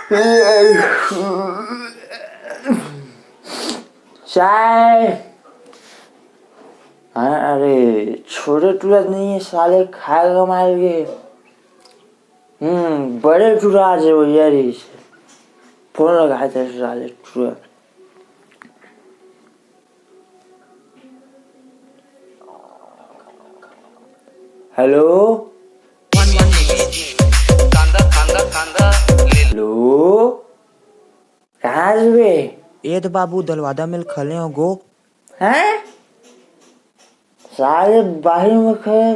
चाय। अरे छोटे चूड़ा नहीं है साले, खाएगा मार के। बड़े चूड़ा आज वो यार इसे फोन लगाए थे साले चूड़ा। हेलो हेलो, कहाँ बे? ए तो बाबू दलवादा मिल खले हो गो। हैं? साले बाहर में खड़े,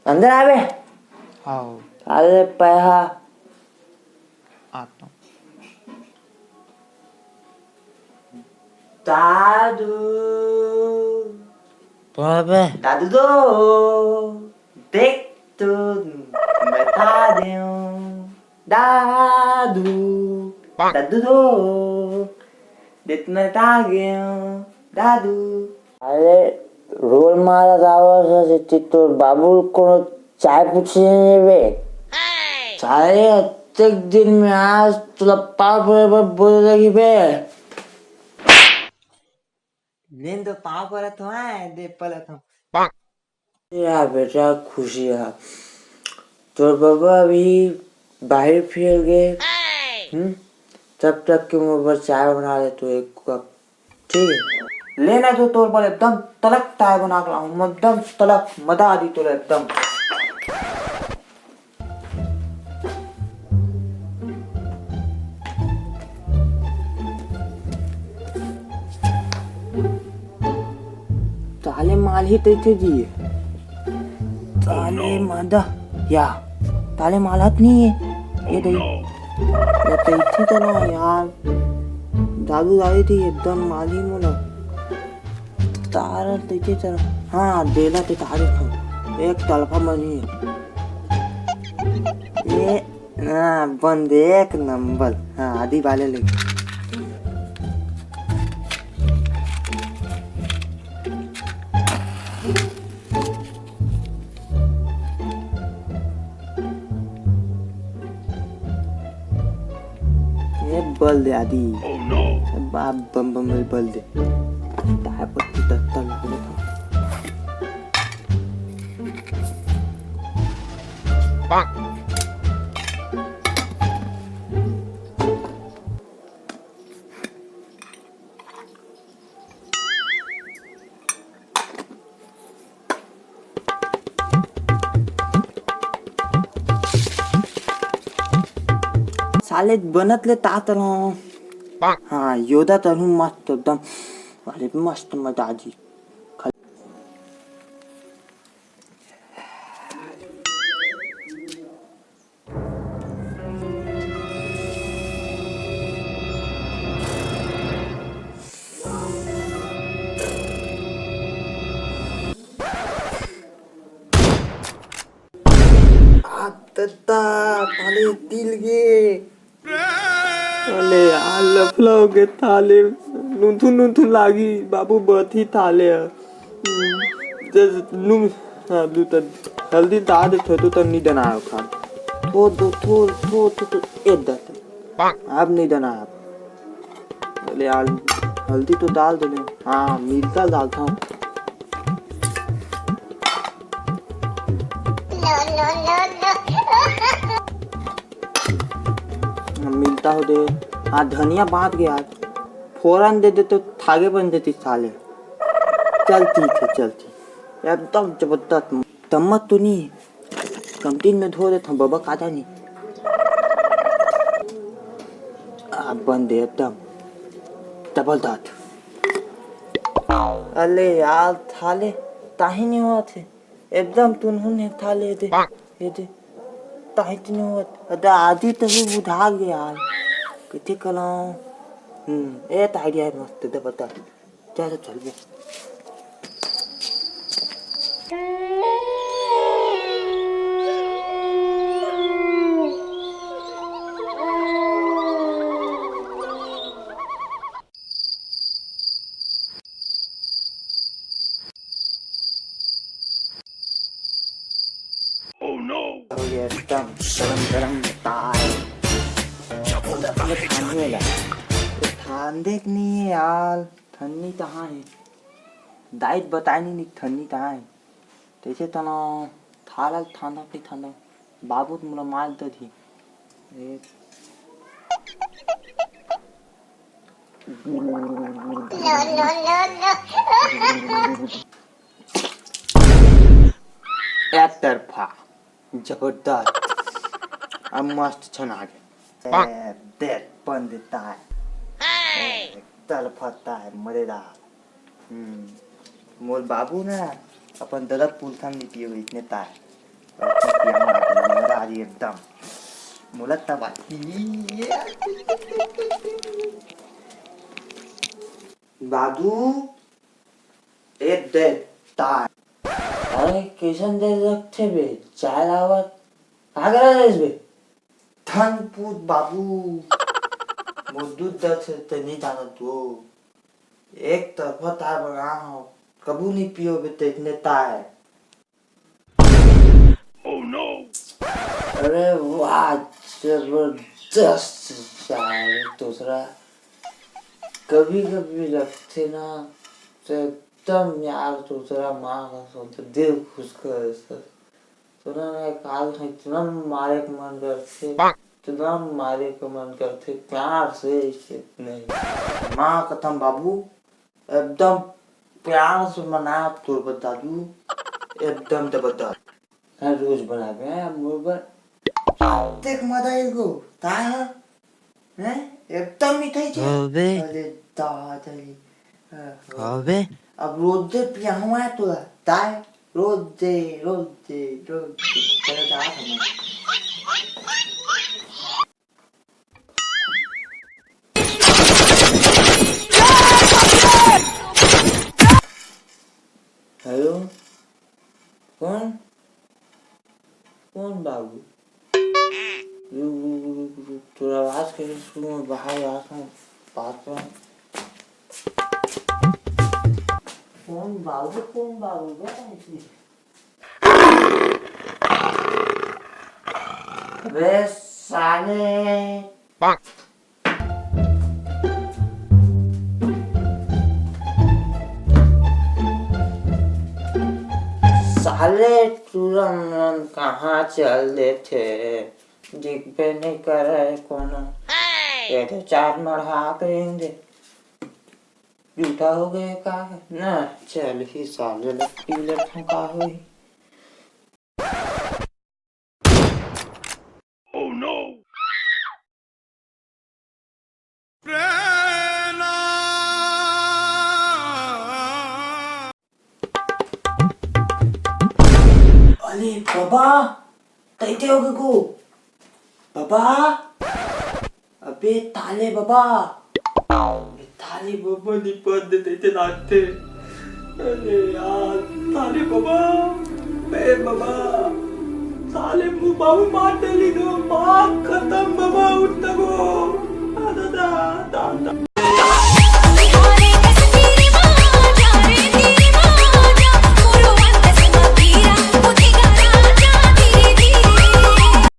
अंदर आवे। आओ साले पैसा आता हूँ। दादू बाबे दादू दो देख तो बता दूं। दादू दादू दो देख बता दूं। दादू अरे रोल मारा आवाज আছে তোর বাবুর কোনো চাय पूछे নেবে साले प्रत्येक दिन में आज तुला पाव बोल रही बे। लेन तो पाँव पर तो है दे पल तो यार बेटा खुशी है तोर बाबा अभी बाहर फिर गए। तब तक कि मैं चाय बना ले तो एक कप, ठीक है? लेना तो तोर पर एकदम तलक चाय बना के लाऊं, एकदम तलक मजा आ दी तोर एकदम। ताले माल ही तैथे दिए ताले मादा या ताले मालत नहीं है ये तैथी तो ना यार दादू दादी थी एकदम माली मोला तारा तैथे तरह। हाँ देला ते तारे था एक तलफा बनी ये हाँ बंद एक नंबर। हाँ आदि वाले लेके बल दे आदि। बाप बम बम में बल दे टायर पट्टी दत्ता लगा था। साले बनतले तात हाँ योदा तनु मस्त एकदम अरे मस्त मजाजी। ताले तिल गे अले लफलाओ गे थाले नूथुन लागी बाबू बथी थाले नु लू त हल्दी दाद थतो त नहीं दना खा थो दो थो तो एक दत अब नहीं दना अले यार हल्दी तो डाल दे। हाँ मिलता डालता हूँ मिलता हो दे। हाँ धनिया बांट गया फौरन दे दे तो थागे बन देती साले। चलती थे चलती एकदम जबरदस्त तम्मत तो नहीं कमटीन में धो देता बाबा काटा नहीं बन दे एकदम जबरदस्त। अले यार थाले ताही नहीं हुआ थे एकदम तुनहुन थाले दे ये दे ताही तो नहीं हुआ अदा आदि तो भी बुझा गया यार किथे कलाऊं। ये तो आइडिया है मस्त दे बता चल चल बे। एकदम गरम गरम तार थांबेला थांदेक नाही यार थंडी तहा आहे दाईत बतायनी नाही थंडी तहा आहे त्याचे तण थाला थांदा बाबूत मला माल तधी एकतर्फा जबरदस्त मस्त ಚೆನ್ನಾಗಿ देख पण देता है तलफता है मजेदार मोल बाबू ना अपन दलत पुलथान नहीं पियो इतने तार मजा आ रही एकदम मोला तब बाबू एक दे तार अरे किशन दे रखे बे चाय लावत का करायस बे थन पूत बाबू दूध दस नहीं जाना तू एक तरफा तार बना हो कबू नहीं पियो बे तो इतने तार अरे वाह जबरदस्त चाय दूसरा कभी कभी लगते ना तो एकदम यार दूसरा माँ का सोचते दिल खुश कर सुना ना काल इतना मारे का मन करते इतना मारे का मन करते प्यार से इतने माँ कथम बाबू एकदम प्यार से मना तो बता दू एकदम जबरदस्त रोज बना के बराबर देख मजा इसको ताय है एकदम मिठाई छे अबे अरे दादाई अबे अब रोज दे पिया हुआ है तो ताय रोज दे चले जा हमें हेलो कौन बाबू थोड़ा आवाज के सुनो बाहर आ बात कर कौन बाबू वे साले साले तुरंत कहाँ चल थे दिख पे नहीं कर रहे कोनो ये तो चार मढ़ा करेंगे झूठा हो गए का है ना चल ही साले पीले ठोका हुई अरे बाबा तैते हो गो बाबा अबे ताले बाबा नहीं पद देते नाते अरे यार ताले बाबा बे बाबा ताले मुंह बाबू मार डाली दो माँ खत्म बाबा उठ तको